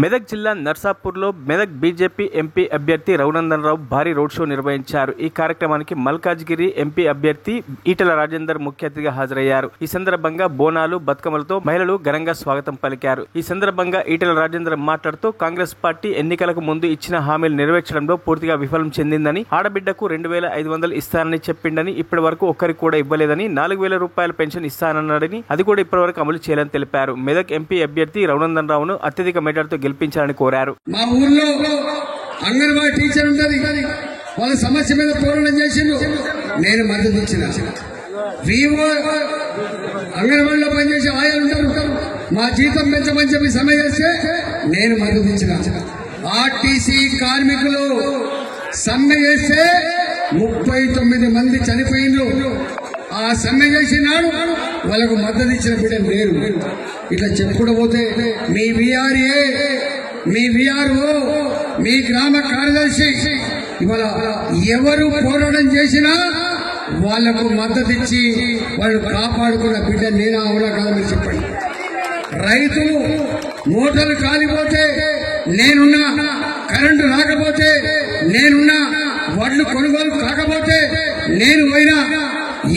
మెదక్ జిల్లా నర్సాపూర్లో Medak BJP MP అభ్యర్థి రఘునందన్ రావు భారీ రోడ్ షో నిర్వహించారు. ఈ కార్యక్రమానికి మల్కాజ్గిరి ఎంపీ అభ్యర్థి ఈటెల రాజేందర్ ముఖ్య అతిథిగా హాజరయ్యారు. ఈ సందర్భంగా బోనాలు, బతుకమ్మలతో మహిళలు ఘనంగా స్వాగతం పలికారు. ఈ సందర్భంగా ఈటెల రాజేందర్ మాట్లాడుతూ కాంగ్రెస్ పార్టీ ఎన్నికలకు ముందు ఇచ్చిన హామీలు నెరవేర్చడంలో పూర్తిగా విఫలం చెందిందని, ఆడబిడ్డకు 2,500 ఇస్తానని చెప్పిండని ఇప్పటి వరకు ఒక్కరికి కూడా ఇవ్వలేదని, 4,000 రూపాయల పెన్షన్ ఇస్తానన్నాడని అది కూడా ఇప్పటి వరకు అమలు చేయాలని తెలిపారు. మెదక్ ఎంపీ అభ్యర్థి రఘునందన్ రావును అత్యధిక మెజార్టీతో గెలిపించాలని కోరారు. మా ఊర్లో అంగన్వాడీ టీచర్ ఉంటది, వాళ్ళ సమస్య మీద పోరాటం చేసిండు, నేను మద్దతు ఇచ్చిన. అంగన్వాడీలో పనిచేసే ఆయాలు ఉంటారు, మా జీతం పెంచమని చెప్పి సమ్మె చేస్తే నేను మద్దతు ఇచ్చిన. ఆర్టీసీ కార్మికులు సమ్మె చేస్తే 39 మంది చనిపోయిండ్రు. ఆ సమ్మె చేసినాడు వాళ్ళకు మద్దతు ఇచ్చిన బిడ్డ లేరు. ఇట్లా చెప్పుకుంటూ పోతే మీ విఆర్ఏ, మీ విఆర్ఓ, మీ గ్రామ కార్యదర్శి ఇవాళ ఎవరు పోరాటం చేసినా వాళ్లకు మద్దతు ఇచ్చి వాళ్ళు కాపాడుకున్న బిడ్డ నేనా అవునా కాదా మీరు చెప్పండి. రైతులు మోటార్లు కాలిపోతే నేనున్నా, కరెంటు రాకపోతే నేనున్నా, వడ్లు కొనుగోలు కాకపోతే నేను పోయినా.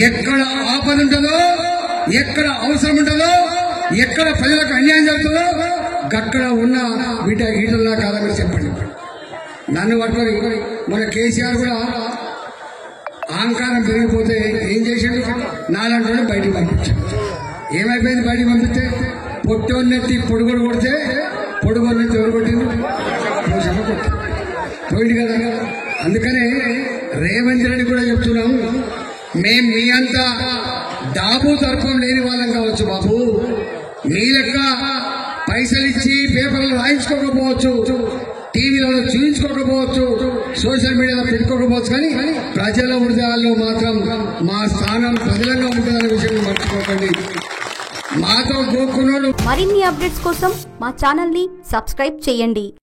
ఎక్కడ ఆపద ఉంటుందో, ఎక్కడ అవసరం ఉంటుందో, ఎక్కడ ప్రజలకు అన్యాయం జరుగుతుందో అక్కడ ఉన్న బిడ్డ ఈటల్లా కాదని చెప్పండి. నన్ను పట్టుకొని మన కేసీఆర్ కూడా అహంకారం పెరిగిపోతే ఏం చేశాడు, నాలంటే బయటికి పంపించాడు. ఏమైపోయింది బయటికి పంపిస్తే? పొట్టోన్నెత్తి పొడుగోడు కొడితే పొడుగోన్నెత్తి ఎవరు కొట్టింది? పోయింది కదా. అందుకనే రేవంత్ రెడ్డి కూడా చెప్తున్నాము, మేం మీ అంతా డాబు తర్పం లేని వాళ్ళం కావచ్చు బాబు, మీ లెక్క పైసలు ఇచ్చి పేపర్లు రాయించుకోకపోవచ్చు, టీవీలలో చూపించుకోకపోవచ్చు, సోషల్ మీడియాలో పెట్టుకోకపోవచ్చు, కానీ ప్రజల హృదయాల్లో మాత్రం మా స్థానం ప్రజలంగా ఉంటుందనే విషయం మర్చిపోకండి. మాతో గోక్కున్నాడు. మరిన్ని అప్డేట్స్ కోసం మా ఛానల్ ని సబ్స్క్రైబ్ చేయండి.